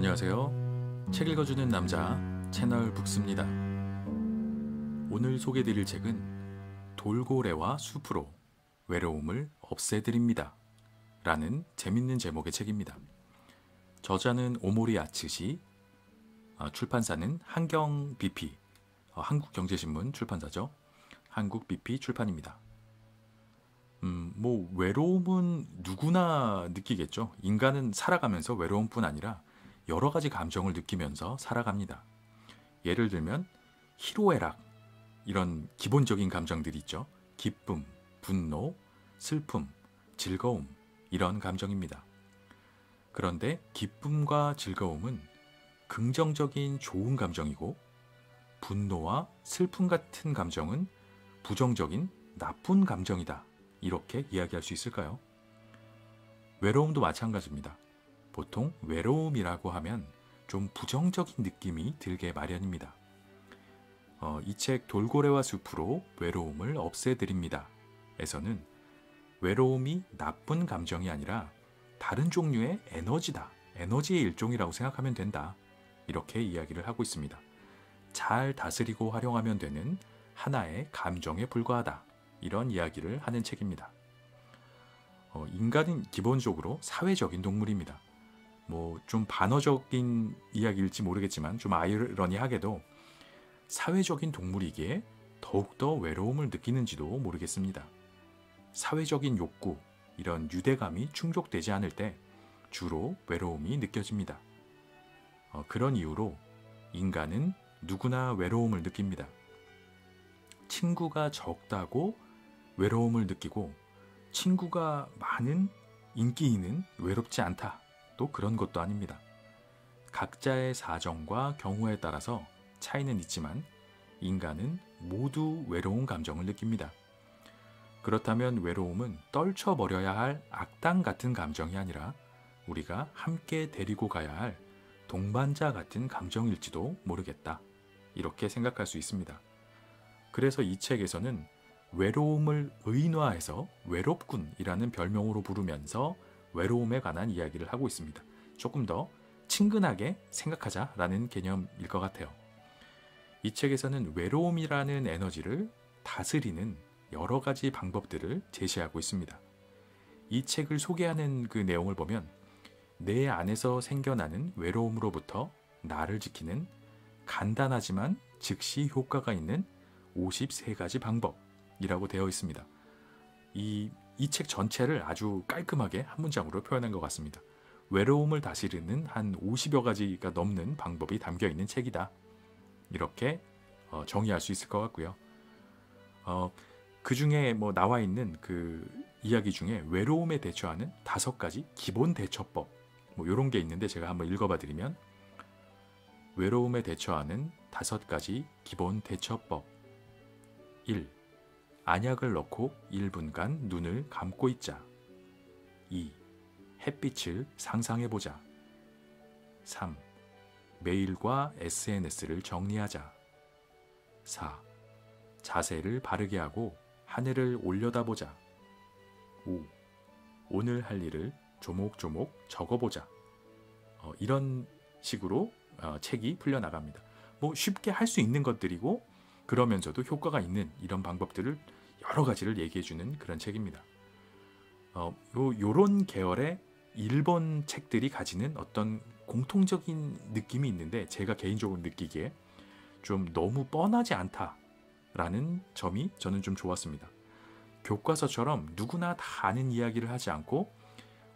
안녕하세요. 책 읽어주는 남자 채널 북스입니다. 오늘 소개드릴 책은 돌고래와 숲으로 외로움을 없애드립니다 라는 재밌는 제목의 책입니다. 저자는 오모리 아츠시, 출판사는 한경 BP, 한국경제신문 출판사죠. 한국 BP 출판입니다. 외로움은 누구나 느끼겠죠. 인간은 살아가면서 외로움뿐 아니라 여러 가지 감정을 느끼면서 살아갑니다. 예를 들면 희로애락, 이런 기본적인 감정들이 있죠. 기쁨, 분노, 슬픔, 즐거움, 이런 감정입니다. 그런데 기쁨과 즐거움은 긍정적인 좋은 감정이고, 분노와 슬픔 같은 감정은 부정적인 나쁜 감정이다. 이렇게 이야기할 수 있을까요? 외로움도 마찬가지입니다. 보통 외로움이라고 하면 좀 부정적인 느낌이 들게 마련입니다. 이 책 돌고래와 숲으로 외로움을 없애드립니다 에서는 외로움이 나쁜 감정이 아니라 다른 종류의 에너지다. 에너지의 일종이라고 생각하면 된다. 이렇게 이야기를 하고 있습니다. 잘 다스리고 활용하면 되는 하나의 감정에 불과하다. 이런 이야기를 하는 책입니다. 인간은 기본적으로 사회적인 동물입니다. 좀 반어적인 이야기일지 모르겠지만 좀 아이러니하게도 사회적인 동물이기에 더욱더 외로움을 느끼는지도 모르겠습니다. 사회적인 욕구, 이런 유대감이 충족되지 않을 때 주로 외로움이 느껴집니다. 그런 이유로 인간은 누구나 외로움을 느낍니다. 친구가 적다고 외로움을 느끼고 친구가 많은 인기인은 외롭지 않다. 또 그런 것도 아닙니다. 각자의 사정과 경우에 따라서 차이는 있지만 인간은 모두 외로운 감정을 느낍니다. 그렇다면 외로움은 떨쳐버려야 할 악당 같은 감정이 아니라 우리가 함께 데리고 가야 할 동반자 같은 감정일지도 모르겠다. 이렇게 생각할 수 있습니다. 그래서 이 책에서는 외로움을 의인화해서 외롭군이라는 별명으로 부르면서 외로움에 관한 이야기를 하고 있습니다. 조금 더 친근하게 생각하자라는 개념일 것 같아요. 이 책에서는 외로움이라는 에너지를 다스리는 여러 가지 방법들을 제시하고 있습니다. 이 책을 소개하는 그 내용을 보면 내 안에서 생겨나는 외로움으로부터 나를 지키는 간단하지만 즉시 효과가 있는 53가지 방법이라고 되어 있습니다. 이 책 전체를 아주 깔끔하게 한 문장으로 표현한 것 같습니다. 외로움을 다스리는 한 50여 가지가 넘는 방법이 담겨 있는 책이다. 이렇게 정의할 수 있을 것 같고요. 그 중에 나와 있는 그 이야기 중에 외로움에 대처하는 5가지 기본 대처법, 이런 게 있는데 제가 한번 읽어봐 드리면, 외로움에 대처하는 5가지 기본 대처법. 1. 안약을 넣고 1분간 눈을 감고 있자. 2. 햇빛을 상상해보자. 3. 메일과 SNS를 정리하자. 4. 자세를 바르게 하고 하늘을 올려다보자. 5. 오늘 할 일을 조목조목 적어보자. 이런 식으로 책이 풀려나갑니다. 쉽게 할 수 있는 것들이고 그러면서도 효과가 있는 이런 방법들을 여러 가지를 얘기해주는 그런 책입니다. 요런 계열의 일본 책들이 가지는 어떤 공통적인 느낌이 있는데 제가 개인적으로 느끼기에 좀 너무 뻔하지 않다라는 점이 저는 좀 좋았습니다. 교과서처럼 누구나 다 아는 이야기를 하지 않고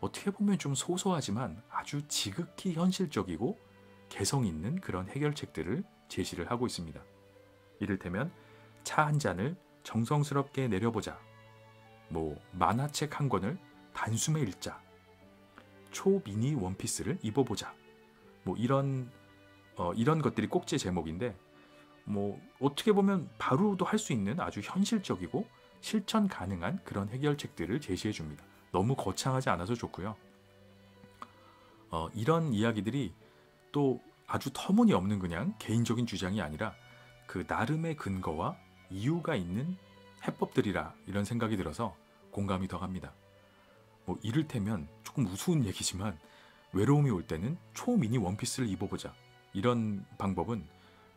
어떻게 보면 좀 소소하지만 아주 지극히 현실적이고 개성 있는 그런 해결책들을 제시를 하고 있습니다. 이를테면 차 한 잔을 정성스럽게 내려보자. 만화책 한 권을 단숨에 읽자. 초미니 원피스를 입어보자. 이런 것들이 꼭지 제목인데 어떻게 보면 바로도 할 수 있는 아주 현실적이고 실천 가능한 그런 해결책들을 제시해 줍니다. 너무 거창하지 않아서 좋고요. 이런 이야기들이 또 아주 터무니없는 그냥 개인적인 주장이 아니라 그 나름의 근거와 이유가 있는 해법들이라 이런 생각이 들어서 공감이 더 갑니다. 이를테면 조금 우스운 얘기지만 외로움이 올 때는 초미니 원피스를 입어보자. 이런 방법은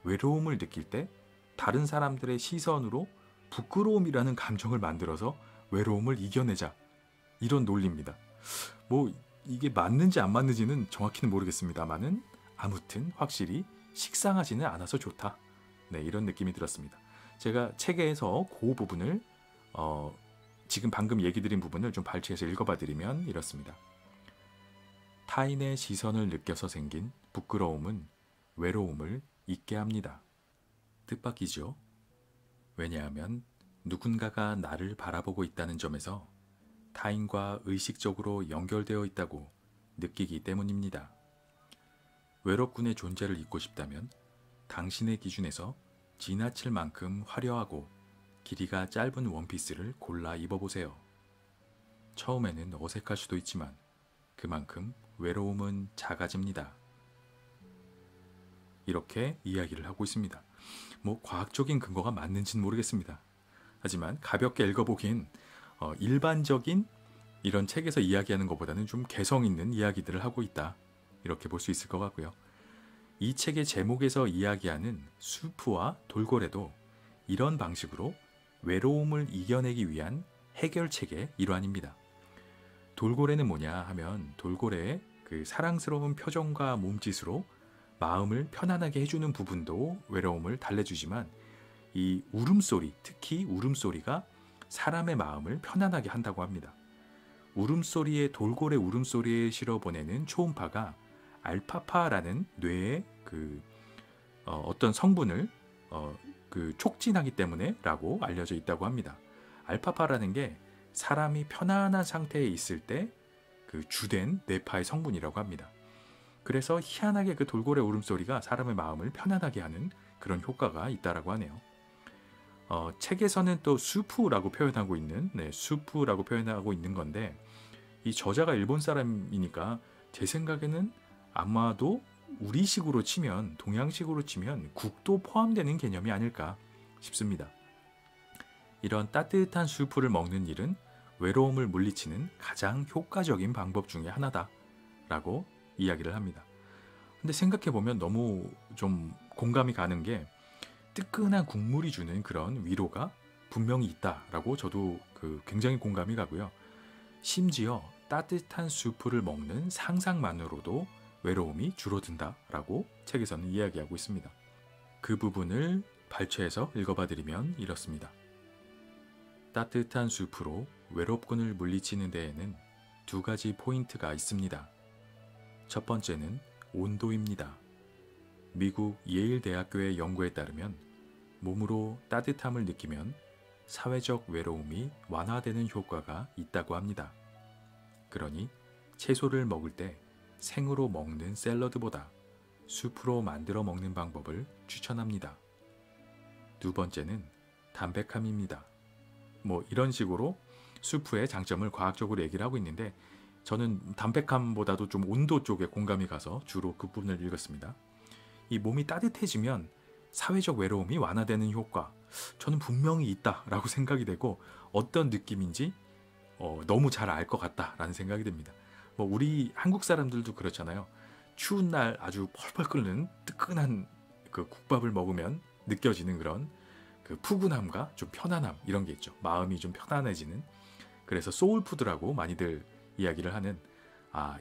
외로움을 느낄 때 다른 사람들의 시선으로 부끄러움이라는 감정을 만들어서 외로움을 이겨내자. 이런 논리입니다. 뭐 이게 맞는지 안 맞는지는 정확히는 모르겠습니다만은 아무튼 확실히 식상하지는 않아서 좋다. 네, 이런 느낌이 들었습니다. 제가 책에서 그 부분을 지금 방금 얘기 드린 부분을 좀 발췌해서 읽어봐 드리면 이렇습니다. 타인의 시선을 느껴서 생긴 부끄러움은 외로움을 잊게 합니다. 뜻밖이죠. 왜냐하면 누군가가 나를 바라보고 있다는 점에서 타인과 의식적으로 연결되어 있다고 느끼기 때문입니다. 외롭군의 존재를 잊고 싶다면 당신의 기준에서 지나칠 만큼 화려하고 길이가 짧은 원피스를 골라 입어보세요. 처음에는 어색할 수도 있지만 그만큼 외로움은 작아집니다. 이렇게 이야기를 하고 있습니다. 뭐 과학적인 근거가 맞는지는 모르겠습니다. 하지만 가볍게 읽어보긴 일반적인 이런 책에서 이야기하는 것보다는 좀 개성 있는 이야기들을 하고 있다. 이렇게 볼 수 있을 것 같고요. 이 책의 제목에서 이야기하는 수프와 돌고래도 이런 방식으로 외로움을 이겨내기 위한 해결책의 일환입니다. 돌고래는 뭐냐 하면 돌고래의 그 사랑스러운 표정과 몸짓으로 마음을 편안하게 해주는 부분도 외로움을 달래주지만 이 울음소리, 특히 울음소리가 사람의 마음을 편안하게 한다고 합니다. 울음소리에 돌고래 울음소리에 실어보내는 초음파가 알파파라는 뇌의 어떤 성분을 촉진하기 때문에라고 알려져 있다고 합니다. 알파파라는 게 사람이 편안한 상태에 있을 때 그 주된 뇌파의 성분이라고 합니다. 그래서 희한하게 그 돌고래 울음소리가 사람의 마음을 편안하게 하는 그런 효과가 있다라고 하네요. 책에서는 또 수프라고 표현하고 있는 수프라고 표현하고 있는 건데 이 저자가 일본 사람이니까 제 생각에는 아마도 우리식으로 치면 동양식으로 치면 국도 포함되는 개념이 아닐까 싶습니다. 이런 따뜻한 수프를 먹는 일은 외로움을 물리치는 가장 효과적인 방법 중에 하나다라고 이야기를 합니다. 근데 생각해보면 너무 좀 공감이 가는 게 뜨끈한 국물이 주는 그런 위로가 분명히 있다라고 저도 굉장히 공감이 가고요. 심지어 따뜻한 수프를 먹는 상상만으로도 외로움이 줄어든다라고 책에서는 이야기하고 있습니다. 그 부분을 발췌해서 읽어봐 드리면 이렇습니다. 따뜻한 수프로 외롭군을 물리치는 데에는 두 가지 포인트가 있습니다. 첫 번째는 온도입니다. 미국 예일 대학교의 연구에 따르면 몸으로 따뜻함을 느끼면 사회적 외로움이 완화되는 효과가 있다고 합니다. 그러니 채소를 먹을 때 생으로 먹는 샐러드보다 수프로 만들어 먹는 방법을 추천합니다. 두 번째는 담백함입니다. 뭐 이런 식으로 수프의 장점을 과학적으로 얘기를 하고 있는데 저는 담백함보다도 좀 온도 쪽에 공감이 가서 주로 그 부분을 읽었습니다. 이 몸이 따뜻해지면 사회적 외로움이 완화되는 효과, 저는 분명히 있다라고 생각이 되고 어떤 느낌인지 너무 잘 알 것 같다라는 생각이 듭니다. 뭐 우리 한국 사람들도 그렇잖아요. 추운 날 아주 펄펄 끓는 뜨끈한 그 국밥을 먹으면 느껴지는 그런 그 푸근함과 좀 편안함 이런 게 있죠. 마음이 좀 편안해지는. 그래서 소울푸드라고 많이들 이야기를 하는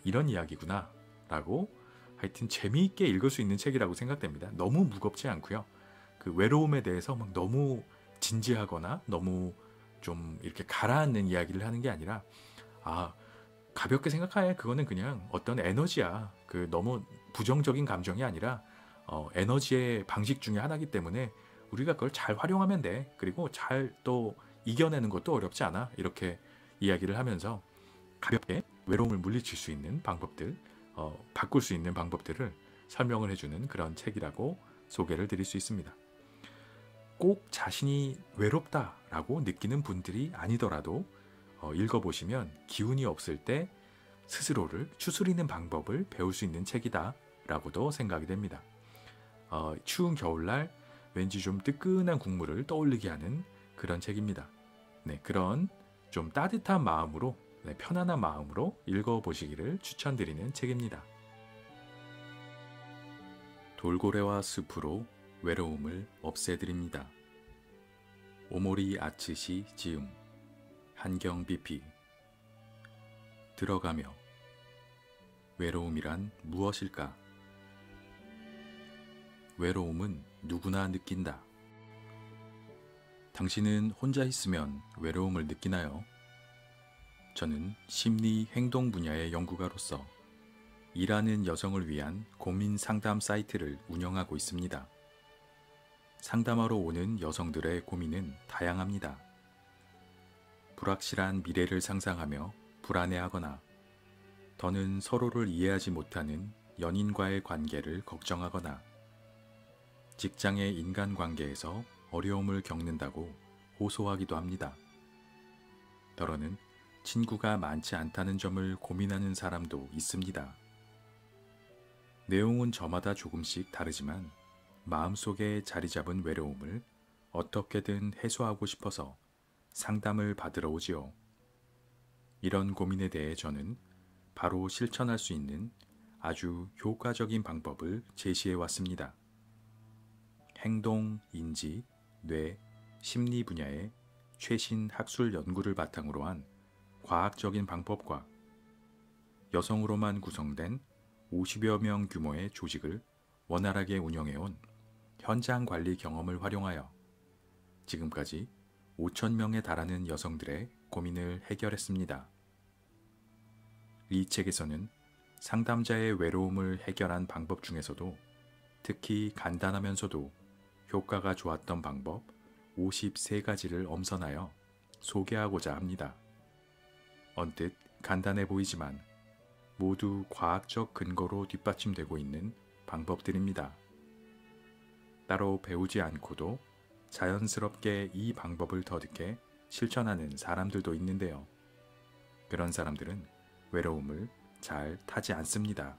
이런 이야기구나 라고 하여튼 재미있게 읽을 수 있는 책이라고 생각됩니다. 너무 무겁지 않고요. 그 외로움에 대해서 막 너무 진지하거나 너무 좀 이렇게 가라앉는 이야기를 하는 게 아니라 가볍게 생각하에 그거는 그냥 어떤 에너지야. 그 너무 부정적인 감정이 아니라 에너지의 방식 중에 하나이기 때문에 우리가 그걸 잘 활용하면 돼. 그리고 잘 또 이겨내는 것도 어렵지 않아. 이렇게 이야기를 하면서 가볍게 외로움을 물리칠 수 있는 방법들, 바꿀 수 있는 방법들을 설명을 해주는 그런 책이라고 소개를 드릴 수 있습니다. 꼭 자신이 외롭다라고 느끼는 분들이 아니더라도 읽어보시면 기운이 없을 때 스스로를 추스리는 방법을 배울 수 있는 책이다 라고도 생각이 됩니다. 추운 겨울날 왠지 좀 뜨끈한 국물을 떠올리게 하는 그런 책입니다. 네, 그런 좀 따뜻한 마음으로 네, 편안한 마음으로 읽어보시기를 추천드리는 책입니다. 돌고래와 숲으로 외로움을 없애드립니다. 오모리 아츠시 지음, 한경 BP. 들어가며 외로움이란 무엇일까? 외로움은 누구나 느낀다. 당신은 혼자 있으면 외로움을 느끼나요? 저는 심리 행동 분야의 연구가로서 일하는 여성을 위한 고민 상담 사이트를 운영하고 있습니다. 상담하러 오는 여성들의 고민은 다양합니다. 불확실한 미래를 상상하며 불안해하거나 더는 서로를 이해하지 못하는 연인과의 관계를 걱정하거나 직장의 인간관계에서 어려움을 겪는다고 호소하기도 합니다. 더러는 친구가 많지 않다는 점을 고민하는 사람도 있습니다. 내용은 저마다 조금씩 다르지만 마음속에 자리 잡은 외로움을 어떻게든 해소하고 싶어서 상담을 받으러 오지요. 이런 고민에 대해 저는 바로 실천할 수 있는 아주 효과적인 방법을 제시해 왔습니다. 행동, 인지, 뇌, 심리 분야의 최신 학술 연구를 바탕으로 한 과학적인 방법과 여성으로만 구성된 50여 명 규모의 조직을 원활하게 운영해온 현장 관리 경험을 활용하여 지금까지 5,000명에 달하는 여성들의 고민을 해결했습니다. 이 책에서는 상담자의 외로움을 해결한 방법 중에서도 특히 간단하면서도 효과가 좋았던 방법 53가지를 엄선하여 소개하고자 합니다. 언뜻 간단해 보이지만 모두 과학적 근거로 뒷받침되고 있는 방법들입니다. 따로 배우지 않고도 자연스럽게 이 방법을 터득해 실천하는 사람들도 있는데요. 그런 사람들은 외로움을 잘 타지 않습니다.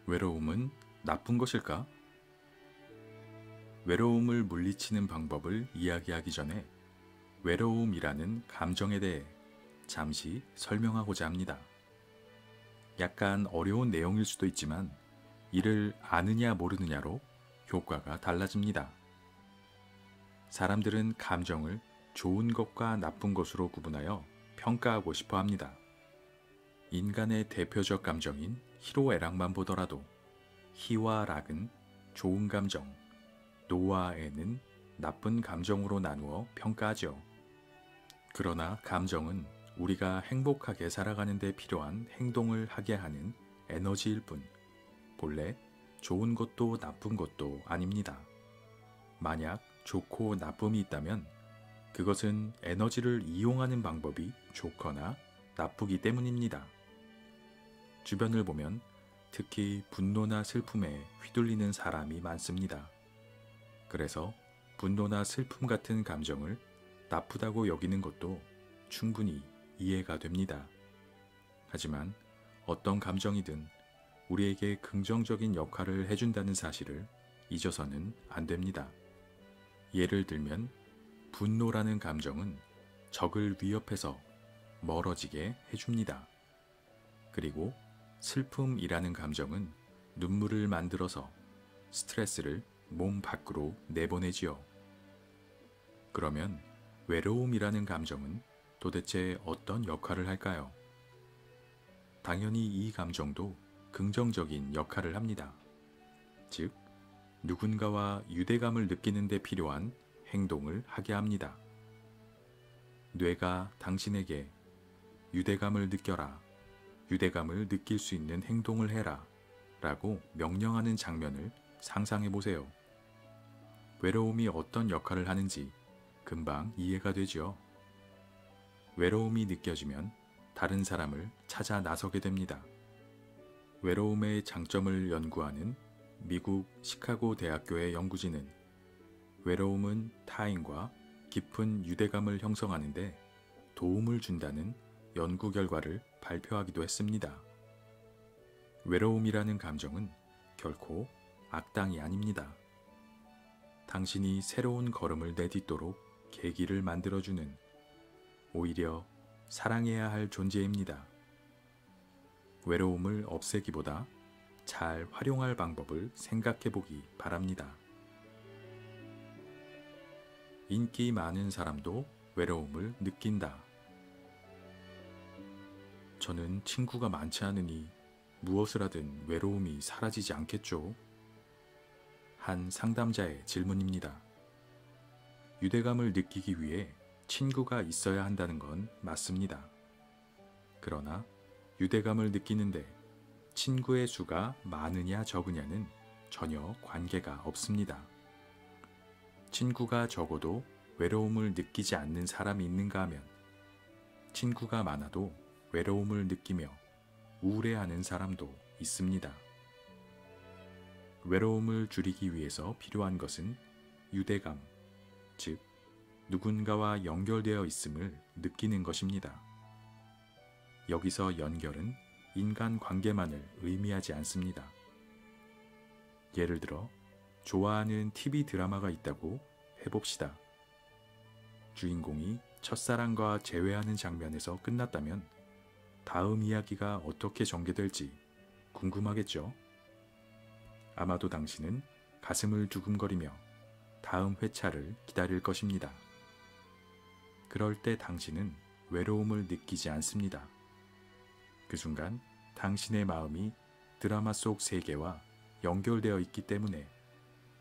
외로움은 나쁜 것일까? 외로움을 물리치는 방법을 이야기하기 전에 외로움이라는 감정에 대해 잠시 설명하고자 합니다. 약간 어려운 내용일 수도 있지만 이를 아느냐 모르느냐로 효과가 달라집니다. 사람들은 감정을 좋은 것과 나쁜 것으로 구분하여 평가하고 싶어 합니다. 인간의 대표적 감정인 희로애락만 보더라도 희와 락은 좋은 감정, 노와 애는 나쁜 감정으로 나누어 평가하죠. 그러나 감정은 우리가 행복하게 살아가는 데 필요한 행동을 하게 하는 에너지일 뿐, 본래 좋은 것도 나쁜 것도 아닙니다. 만약 좋고 나쁨이 있다면 그것은 에너지를 이용하는 방법이 좋거나 나쁘기 때문입니다. 주변을 보면 특히 분노나 슬픔에 휘둘리는 사람이 많습니다. 그래서 분노나 슬픔 같은 감정을 나쁘다고 여기는 것도 충분히 이해가 됩니다. 하지만 어떤 감정이든 우리에게 긍정적인 역할을 해준다는 사실을 잊어서는 안 됩니다. 예를 들면 분노라는 감정은 적을 위협해서 멀어지게 해줍니다. 그리고 슬픔이라는 감정은 눈물을 만들어서 스트레스를 몸 밖으로 내보내지요. 그러면 외로움이라는 감정은 도대체 어떤 역할을 할까요? 당연히 이 감정도 긍정적인 역할을 합니다. 즉, 누군가와 유대감을 느끼는 데 필요한 행동을 하게 합니다. 뇌가 당신에게 유대감을 느껴라, 유대감을 느낄 수 있는 행동을 해라 라고 명령하는 장면을 상상해 보세요. 외로움이 어떤 역할을 하는지 금방 이해가 되죠. 외로움이 느껴지면 다른 사람을 찾아 나서게 됩니다. 외로움의 장점을 연구하는 미국 시카고 대학교의 연구진은 외로움은 타인과 깊은 유대감을 형성하는 데 도움을 준다는 연구 결과를 발표하기도 했습니다. 외로움이라는 감정은 결코 악당이 아닙니다. 당신이 새로운 걸음을 내딛도록 계기를 만들어주는 오히려 사랑해야 할 존재입니다. 외로움을 없애기보다 잘 활용할 방법을 생각해 보기 바랍니다. 인기 많은 사람도 외로움을 느낀다. 저는 친구가 많지 않으니 무엇을 하든 외로움이 사라지지 않겠죠? 한 상담자의 질문입니다. 유대감을 느끼기 위해 친구가 있어야 한다는 건 맞습니다. 그러나 유대감을 느끼는데 친구의 수가 많으냐 적으냐는 전혀 관계가 없습니다. 친구가 적어도 외로움을 느끼지 않는 사람이 있는가 하면 친구가 많아도 외로움을 느끼며 우울해하는 사람도 있습니다. 외로움을 줄이기 위해서 필요한 것은 유대감, 즉 누군가와 연결되어 있음을 느끼는 것입니다. 여기서 연결은 인간관계만을 의미하지 않습니다. 예를 들어 좋아하는 TV 드라마가 있다고 해봅시다. 주인공이 첫사랑과 재회하는 장면에서 끝났다면 다음 이야기가 어떻게 전개될지 궁금하겠죠? 아마도 당신은 가슴을 두근거리며 다음 회차를 기다릴 것입니다. 그럴 때 당신은 외로움을 느끼지 않습니다. 그 순간 당신의 마음이 드라마 속 세계와 연결되어 있기 때문에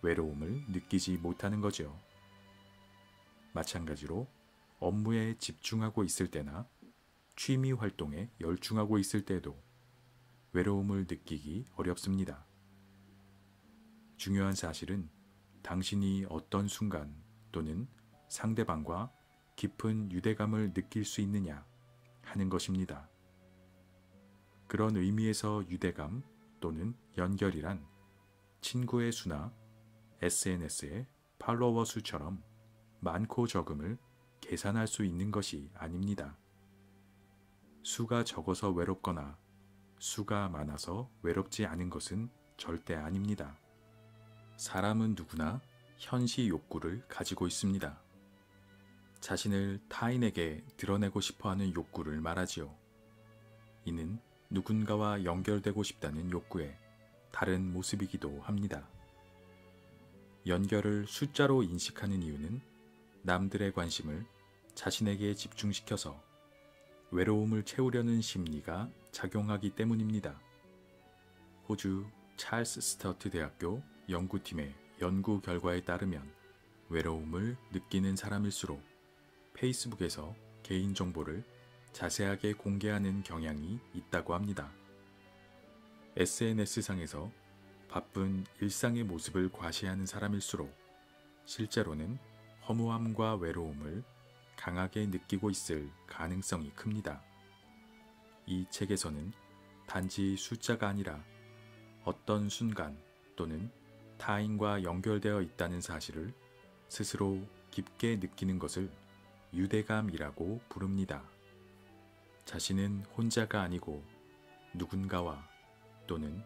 외로움을 느끼지 못하는 거죠. 마찬가지로 업무에 집중하고 있을 때나 취미 활동에 열중하고 있을 때도 외로움을 느끼기 어렵습니다. 중요한 사실은 당신이 어떤 순간 또는 상대방과 깊은 유대감을 느낄 수 있느냐 하는 것입니다. 그런 의미에서 유대감 또는 연결이란 친구의 수나 SNS의 팔로워 수처럼 많고 적음을 계산할 수 있는 것이 아닙니다. 수가 적어서 외롭거나 수가 많아서 외롭지 않은 것은 절대 아닙니다. 사람은 누구나 현시 욕구를 가지고 있습니다. 자신을 타인에게 드러내고 싶어하는 욕구를 말하지요. 이는 누군가와 연결되고 싶다는 욕구의 다른 모습이기도 합니다. 연결을 숫자로 인식하는 이유는 남들의 관심을 자신에게 집중시켜서 외로움을 채우려는 심리가 작용하기 때문입니다. 호주 찰스 스터트 대학교 연구팀의 연구 결과에 따르면 외로움을 느끼는 사람일수록 페이스북에서 개인정보를 자세하게 공개하는 경향이 있다고 합니다. SNS상에서 바쁜 일상의 모습을 과시하는 사람일수록 실제로는 허무함과 외로움을 강하게 느끼고 있을 가능성이 큽니다. 이 책에서는 단지 숫자가 아니라 어떤 순간 또는 타인과 연결되어 있다는 사실을 스스로 깊게 느끼는 것을 유대감이라고 부릅니다. 자신은 혼자가 아니고 누군가와 또는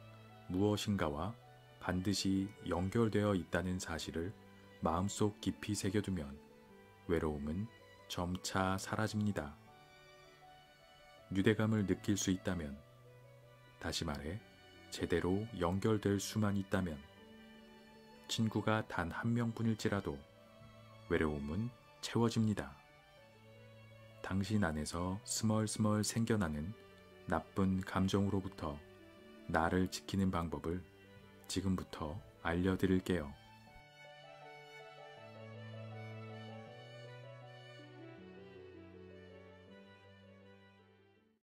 무엇인가와 반드시 연결되어 있다는 사실을 마음속 깊이 새겨두면 외로움은 점차 사라집니다. 유대감을 느낄 수 있다면, 다시 말해 제대로 연결될 수만 있다면, 친구가 단 한 명뿐일지라도 외로움은 채워집니다. 당신 안에서 스멀스멀 생겨나는 나쁜 감정으로부터 나를 지키는 방법을 지금부터 알려드릴게요.